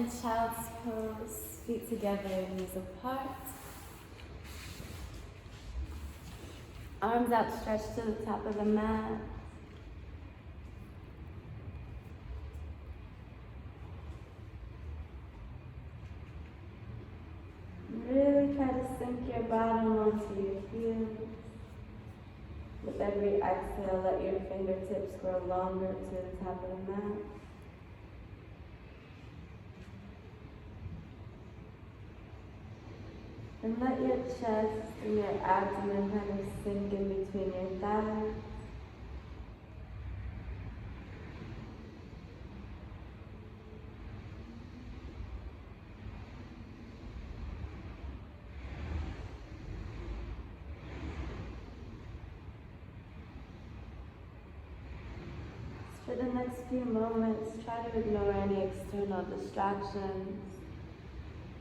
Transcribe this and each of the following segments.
in child's pose, feet together, knees apart. Arms outstretched to the top of the mat. Really try to sink your bottom onto your heels. With every exhale, let your fingertips grow longer to the top of the mat. And let your chest and your abdomen kind of sink in between your thighs. For the next few moments, try to ignore any external distractions.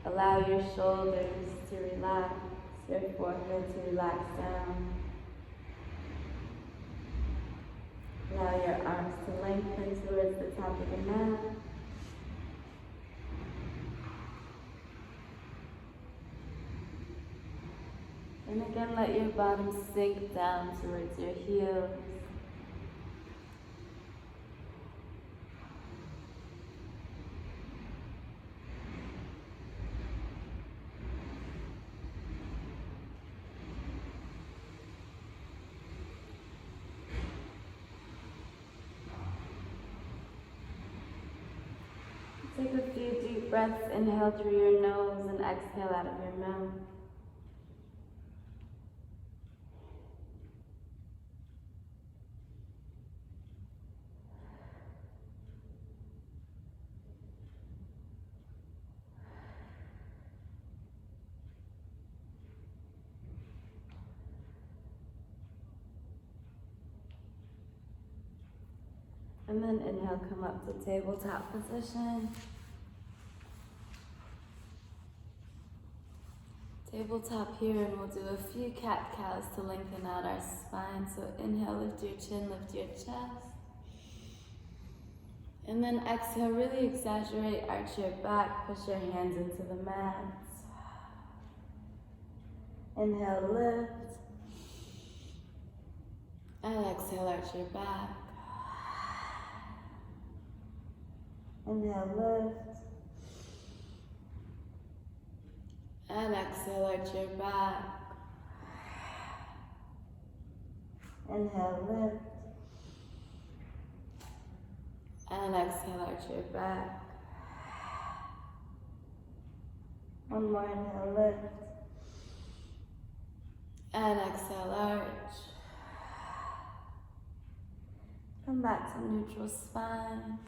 Allow your shoulders to relax, your forehead to relax down. Allow your arms to lengthen towards the top of the mat. And again, let your bottom sink down towards your heels. Take a few deep breaths, inhale through your nose and exhale out of your mouth. And then inhale, come up to tabletop position. Tabletop here, and we'll do a few cat-cows to lengthen out our spine. So inhale, lift your chin, lift your chest. And then exhale, really exaggerate, arch your back, push your hands into the mat. Inhale, lift. And exhale, arch your back. Inhale, lift. And exhale, arch your back. Inhale, lift. And exhale, arch your back. One more, inhale, lift. And exhale, arch. Come back to neutral spine.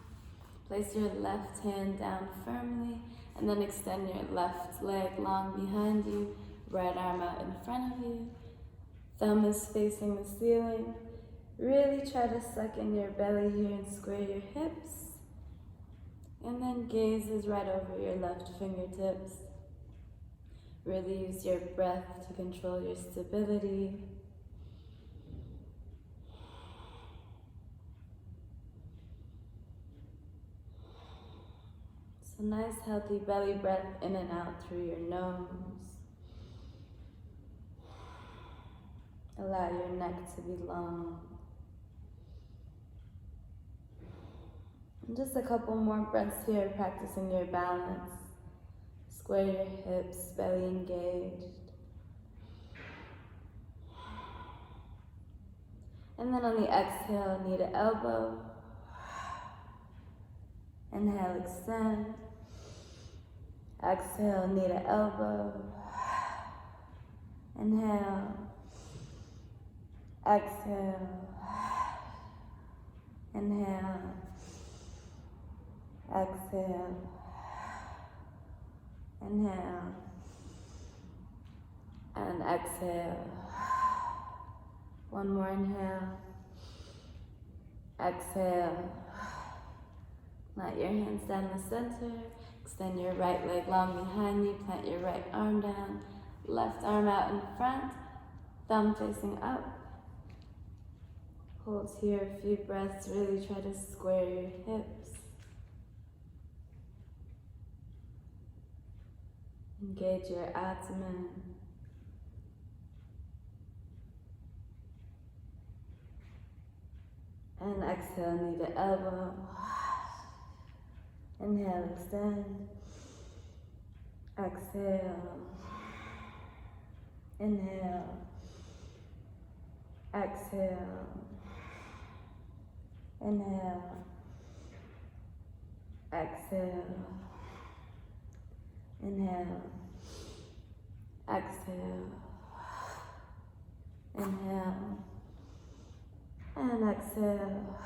Place your left hand down firmly, and then extend your left leg long behind you, right arm out in front of you. Thumb is facing the ceiling. Really try to suck in your belly here and square your hips. And then gaze is right over your left fingertips. Really use your breath to control your stability. So nice healthy belly breath in and out through your nose. Allow your neck to be long. And just a couple more breaths here, practicing your balance. Square your hips, belly engaged. And then on the exhale, knee to elbow. Inhale, extend. Exhale, knee to elbow. Inhale. Exhale. Inhale. Exhale. Inhale. And exhale. One more inhale. Exhale. Let your hands down the center. Extend your right leg long behind you. Plant your right arm down. Left arm out in front. Thumb facing up. Hold here a few breaths. Really try to square your hips. Engage your abdomen. And exhale, knee to elbow. Inhale, extend. Exhale. Inhale. Exhale. Inhale. Exhale. Inhale. Exhale. Inhale. And exhale.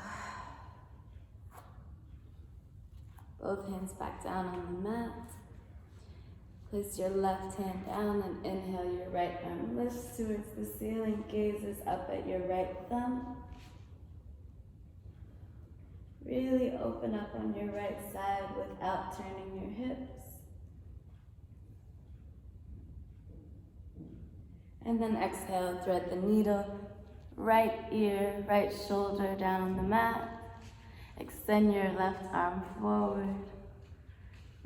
Both hands back down on the mat. Place your left hand down and inhale, your right arm lifts towards the ceiling, gazes up at your right thumb. Really open up on your right side without turning your hips. And then exhale, thread the needle, right ear, right shoulder down on the mat. Extend your left arm forward.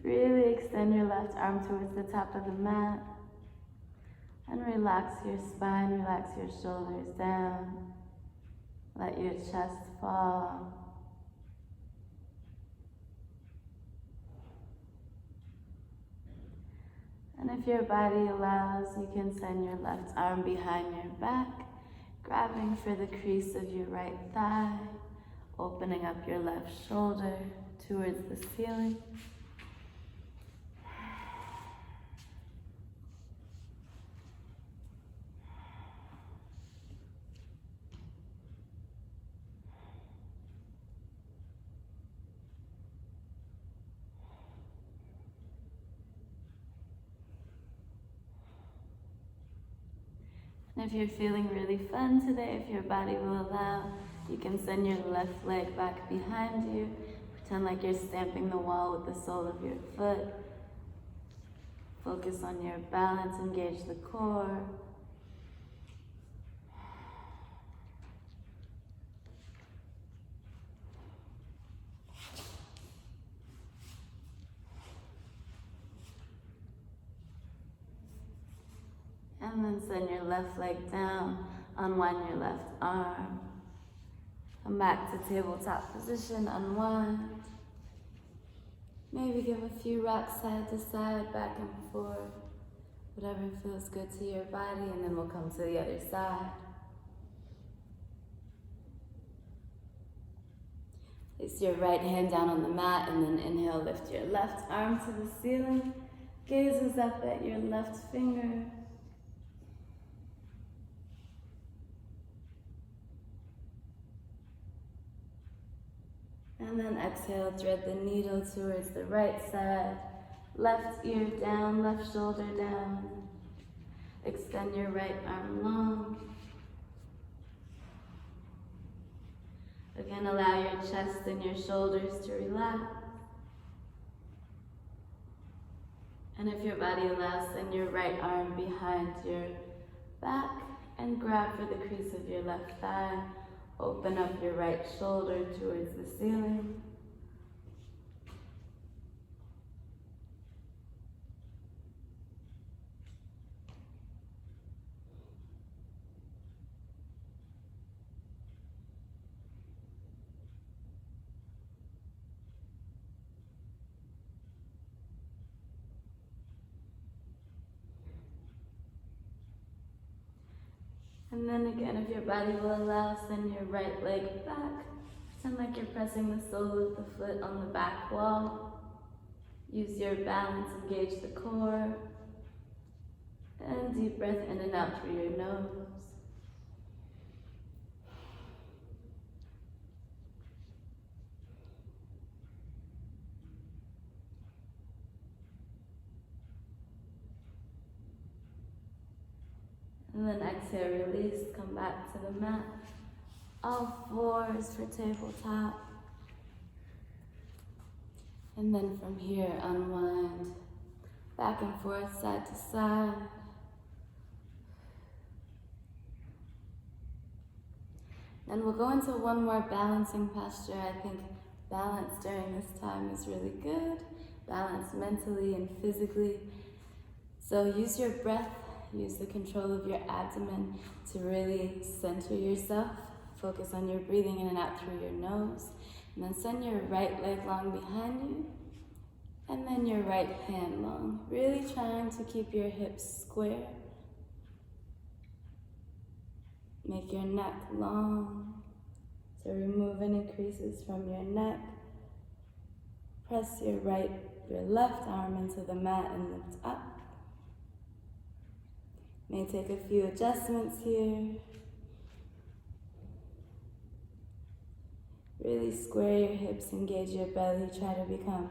Really extend your left arm towards the top of the mat. And relax your spine, relax your shoulders down. Let your chest fall. And if your body allows, you can send your left arm behind your back, grabbing for the crease of your right thigh, opening up your left shoulder towards the ceiling. And if you're feeling really fun today, if your body will allow, you can send your left leg back behind you. Pretend like you're stamping the wall with the sole of your foot. Focus on your balance, engage the core. And then send your left leg down, unwind your left arm. Come back to tabletop position, unwind. Maybe give a few rocks side to side, back and forth. Whatever feels good to your body, and then we'll come to the other side. Place your right hand down on the mat, and then inhale, lift your left arm to the ceiling. Gazes up at your left finger. And then exhale, thread the needle towards the right side. Left ear down, left shoulder down. Extend your right arm long. Again, allow your chest and your shoulders to relax. And if your body allows, send your right arm behind your back and grab for the crease of your left thigh. Open up your right shoulder towards the ceiling. And then again, if your body will allow, send your right leg back. Pretend like you're pressing the sole of the foot on the back wall. Use your balance, engage the core. And deep breath in and out through your nose. And then exhale, release, come back to the mat. All fours for tabletop. And then from here, unwind. Back and forth, side to side. Then we'll go into one more balancing posture. I think balance during this time is really good. Balance mentally and physically. So use your breath, use the control of your abdomen to really center yourself. Focus on your breathing in and out through your nose. And then send your right leg long behind you. And then your right hand long. Really trying to keep your hips square. Make your neck long. So remove any creases from your neck. Press your left arm into the mat and lift up. May take a few adjustments here. Really square your hips, engage your belly, try to become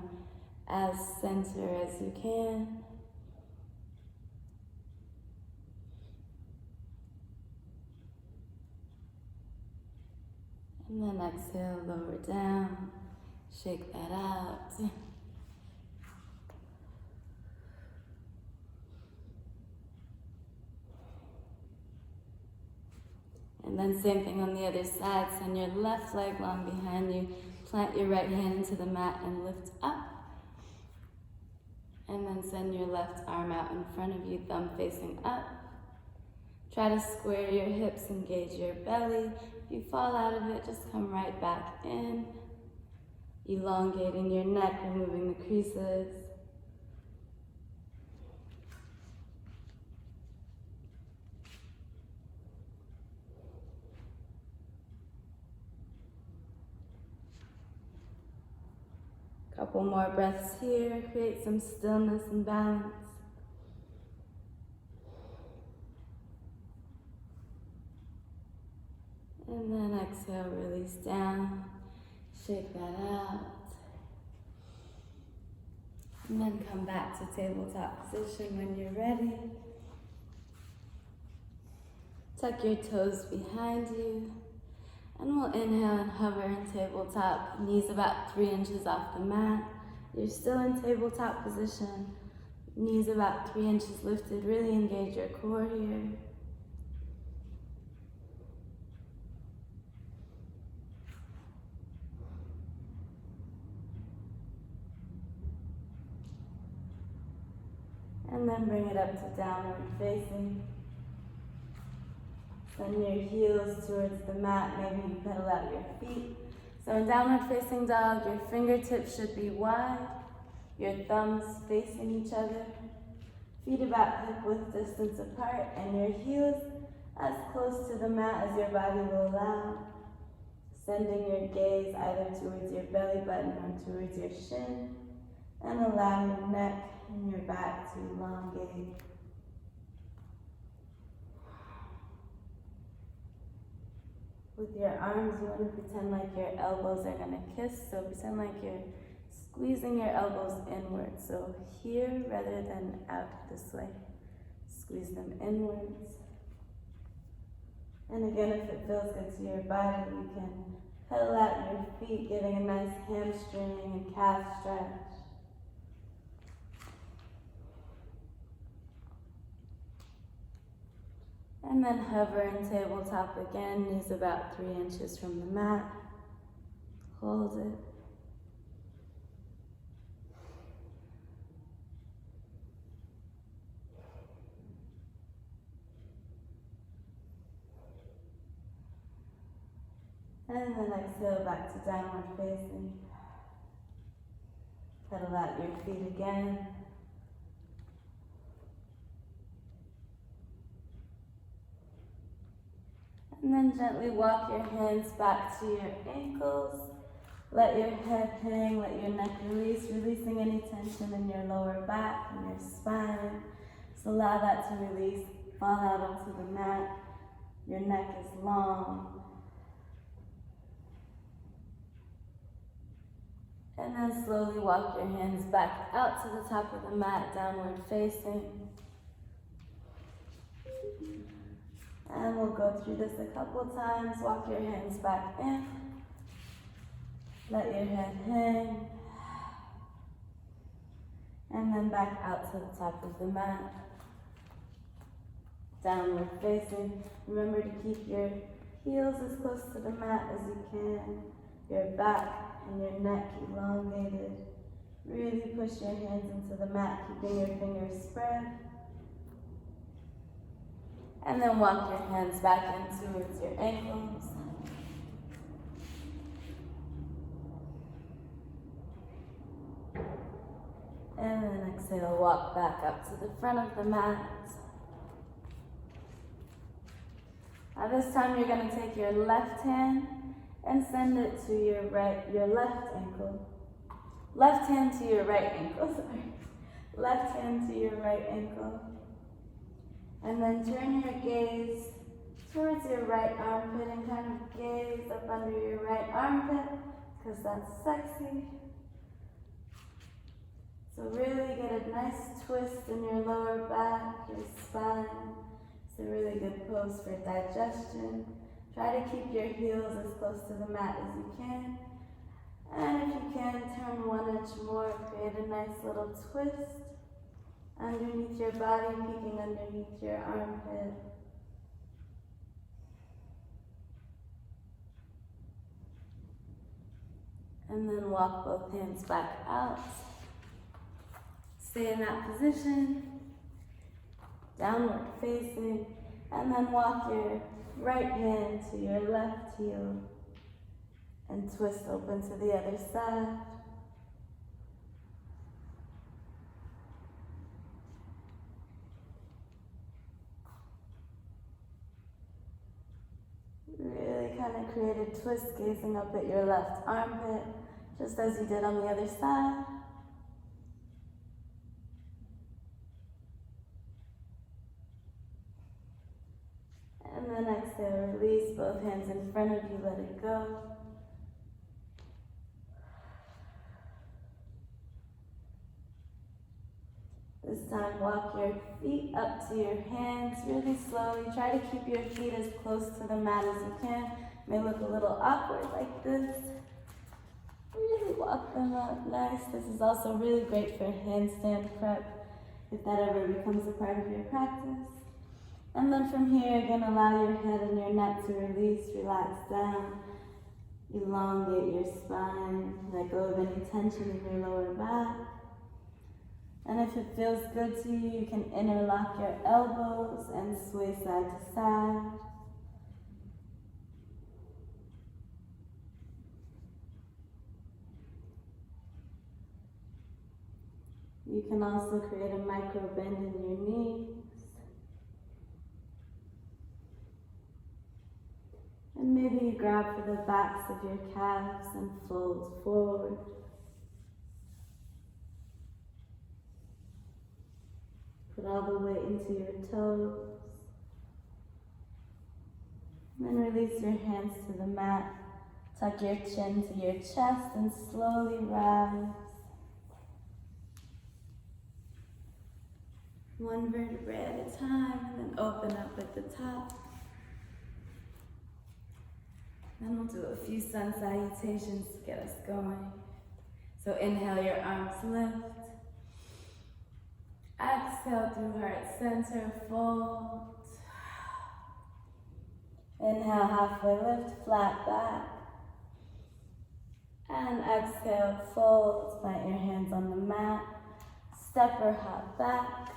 as center as you can. And then exhale, lower down, shake that out. And then same thing on the other side, send your left leg long behind you, plant your right hand into the mat and lift up. And then send your left arm out in front of you, thumb facing up. Try to square your hips, engage your belly. If you fall out of it, just come right back in. Elongating your neck, removing the creases. Couple more breaths here, create some stillness and balance. And then exhale, release down, shake that out. And then come back to tabletop position when you're ready. Tuck your toes behind you. And we'll inhale and hover in tabletop, knees about 3 inches off the mat. You're still in tabletop position, knees about 3 inches lifted. Really engage your core here. And then bring it up to downward facing. Send your heels towards the mat, maybe you pedal out your feet. So in downward facing dog, your fingertips should be wide, your thumbs facing each other, feet about hip width distance apart, and your heels as close to the mat as your body will allow. Sending your gaze either towards your belly button or towards your shin, and allow your neck and your back to elongate. With your arms, you want to pretend like your elbows are going to kiss, so pretend like you're squeezing your elbows inward. So here rather than out this way. Squeeze them inwards. And again, if it feels good to your body, you can pedal out your feet, getting a nice hamstring and calf stretch. And then hover in tabletop again, knees about 3 inches from the mat. Hold it. And then exhale back to downward facing. Pedal out your feet again. And then gently walk your hands back to your ankles. Let your head hang, let your neck release, releasing any tension in your lower back and your spine. So allow that to release, fall out onto the mat. Your neck is long. And then slowly walk your hands back out to the top of the mat, downward facing. And we'll go through this a couple times. Walk your hands back in. Let your head hang. And then back out to the top of the mat. Downward facing. Remember to keep your heels as close to the mat as you can. Your back and your neck elongated. Really push your hands into the mat, keeping your fingers spread. And then walk your hands back in towards your ankles. And then exhale, walk back up to the front of the mat. Now this time you're going to take your left hand and send it to your left ankle. Left hand to your right ankle, sorry. Left hand to your right ankle. And then turn your gaze towards your right armpit and kind of gaze up under your right armpit, because that's sexy. So really get a nice twist in your lower back, your spine. It's a really good pose for digestion. Try to keep your heels as close to the mat as you can. And if you can, turn 1 inch more, create a nice little twist underneath your body, peeking underneath your armpit. And then walk both hands back out. Stay in that position, downward facing, and then walk your right hand to your left heel and twist open to the other side. Really kind of create a twist, gazing up at your left armpit, just as you did on the other side. And then exhale, release both hands in front of you, let it go. This time, walk your feet up to your hands really slowly. Try to keep your feet as close to the mat as you can. It may look a little awkward like this. Really walk them up nice. This is also really great for handstand prep, if that ever becomes a part of your practice. And then from here, again, allow your head and your neck to release, relax down. Elongate your spine, let go of any tension in your lower back. And if it feels good to you, you can interlock your elbows and sway side to side. You can also create a micro bend in your knees. And maybe you grab for the backs of your calves and fold forward. Put all the weight into your toes. And then release your hands to the mat. Tuck your chin to your chest and slowly rise. One vertebrae at a time, and then open up at the top. Then we'll do a few sun salutations to get us going. So inhale, your arms lift. Exhale through heart center, fold. Inhale, halfway lift, flat back. And exhale, fold, plant your hands on the mat. Step or hop back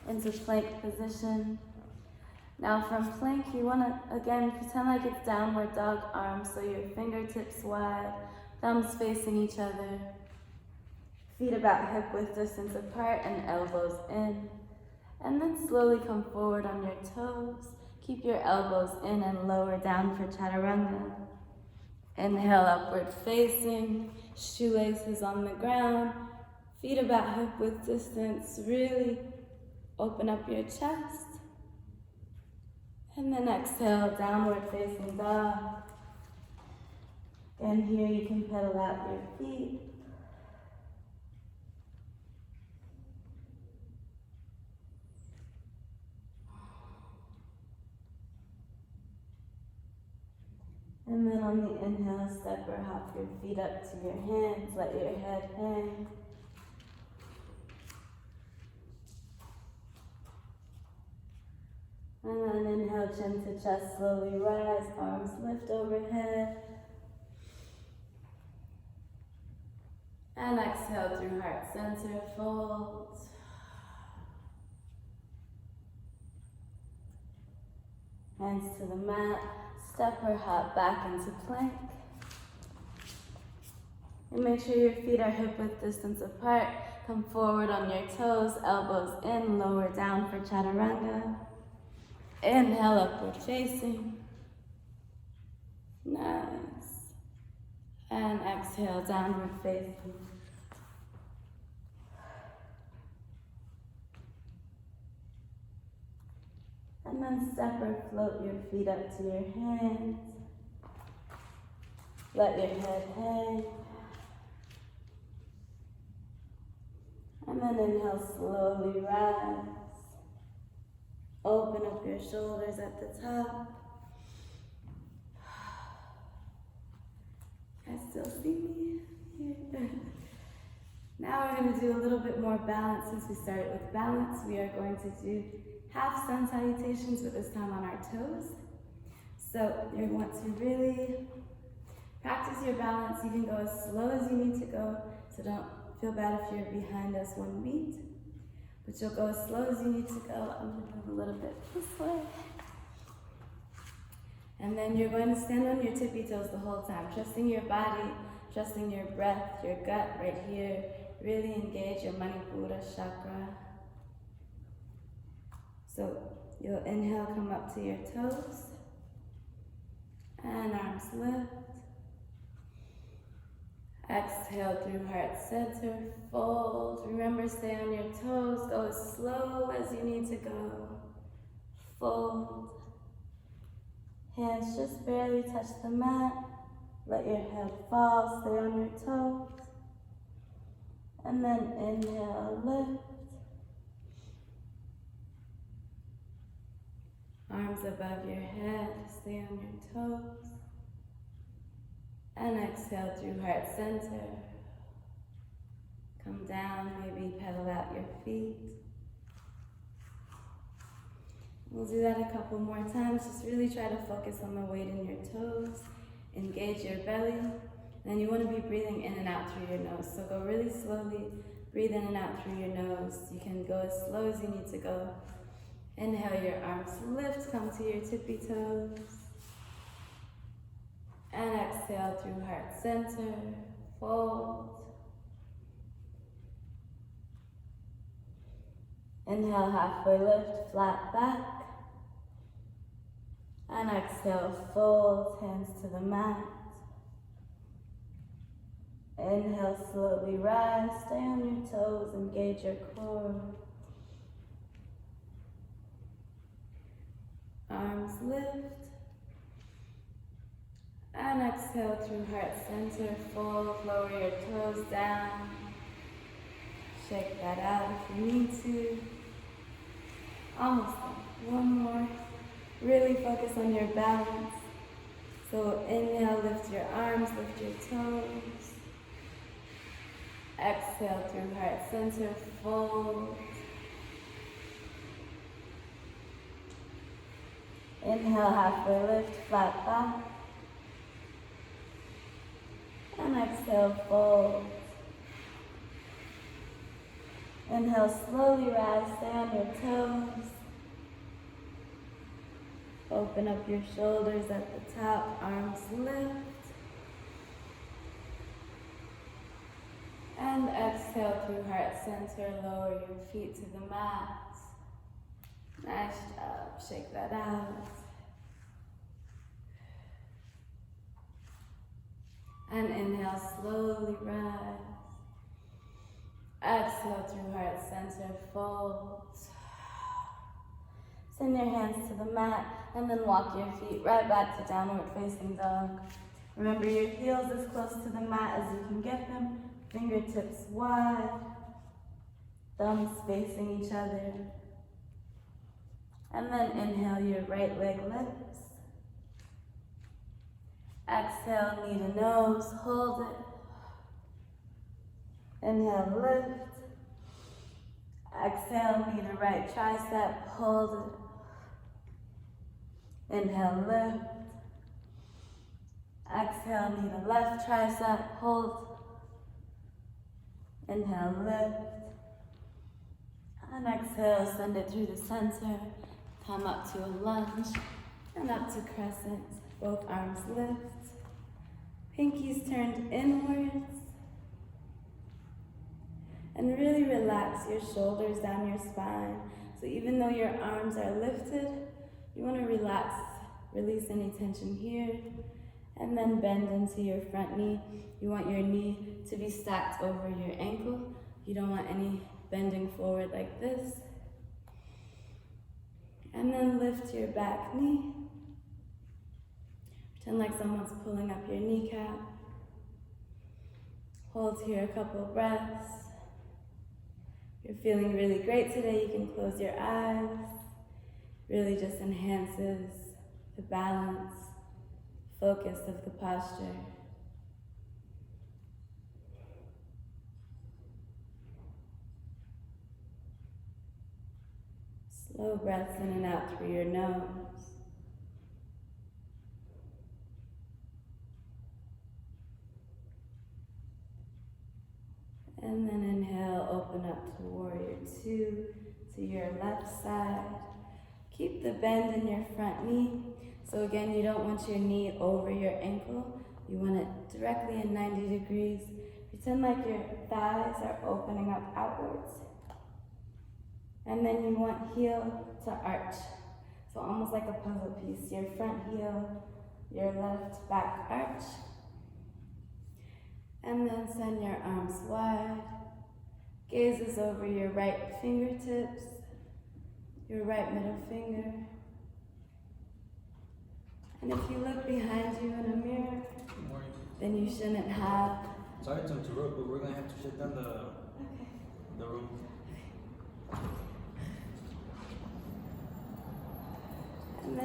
into plank position. Now from plank, you want to, again, pretend like it's downward dog arms, so your fingertips wide, thumbs facing each other, feet about hip width distance apart and elbows in. And then slowly come forward on your toes. Keep your elbows in and lower down for chaturanga. Inhale, upward facing, shoelaces on the ground, feet about hip width distance, really open up your chest. And then exhale, downward facing dog. And here you can pedal out your feet. And then on the inhale, step or hop your feet up to your hands, let your head hang. And then inhale, chin to chest, slowly rise, arms lift overhead. And exhale through heart center, fold. Hands to the mat. Step or hop back into plank. And make sure your feet are hip-width distance apart. Come forward on your toes, elbows in, lower down for chaturanga. Inhale, upward facing. Nice. And exhale, downward facing. And then step or float your feet up to your hands. Let your head hang. And then inhale, slowly rise. Open up your shoulders at the top. You guys still see me? Now we're going to do a little bit more balance. Since we started with balance, we are going to do half sun salutations, but this time on our toes. So you want to really practice your balance. You can go as slow as you need to go, so don't feel bad if you're behind us one beat. But you'll go as slow as you need to go. I'm going to move a little bit this way. And then you're going to stand on your tippy toes the whole time, trusting your body, trusting your breath, your gut right here. Really engage your Manipura chakra. So you'll inhale, come up to your toes, and arms lift. Exhale through heart center, fold. Remember, stay on your toes, go as slow as you need to go. Fold. Hands just barely touch the mat. Let your head fall, stay on your toes. And then inhale, lift. Arms above your head, stay on your toes. And exhale through heart center. Come down, maybe pedal out your feet. We'll do that a couple more times. Just really try to focus on the weight in your toes. Engage your belly. And then you want to be breathing in and out through your nose. So go really slowly, breathe in and out through your nose. You can go as slow as you need to go. Inhale, your arms lift, come to your tippy toes. And exhale through heart center, fold. Inhale, halfway lift, flat back. And exhale, fold, hands to the mat. Inhale, slowly rise, stay on your toes, engage your core. Arms lift. And exhale through heart center, fold, lower your toes down. Shake that out if you need to. Almost done. One more. Really focus on your balance. So inhale, lift your arms, lift your toes. Exhale through heart center, fold. Inhale, halfway lift, flat back. And exhale, fold. Inhale, slowly rise, stay on your toes. Open up your shoulders at the top, arms lift. And exhale through heart center, lower your feet to the mat. Nice job, shake that out. And inhale, slowly rise. Exhale through heart center, fold. Send your hands to the mat and then walk your feet right back to downward facing dog. Remember your heels as close to the mat as you can get them. Fingertips wide. Thumbs facing each other. And then inhale, your right leg lifts. Exhale, knee to nose, hold it. Inhale, lift. Exhale, knee to right tricep, hold it. Inhale, lift. Exhale, knee to left tricep, hold. Inhale, lift. And exhale, send it through the center. Come up to a lunge. And up to crescent. Both arms lift. Pinkies turned inwards. And really relax your shoulders down your spine. So even though your arms are lifted, you want to relax, release any tension here, and then bend into your front knee. You want your knee to be stacked over your ankle. You don't want any bending forward like this. And then lift your back knee. Pretend like someone's pulling up your kneecap. Hold here a couple breaths. If you're feeling really great today, you can close your eyes. Really just enhances the balance, focus of the posture. Slow breaths in and out through your nose. And then inhale, open up to warrior two, to your left side. Keep the bend in your front knee. So again, you don't want your knee over your ankle. You want it directly in 90 degrees. Pretend like your thighs are opening up outwards. And then you want heel to arch. So almost like a puzzle piece. Your front heel, your left back arch. And then send your arms wide. Gazes over your right fingertips, your right middle finger. And if you look behind you in a mirror, then you shouldn't have... Sorry to interrupt, but we're going to have to shut down the room.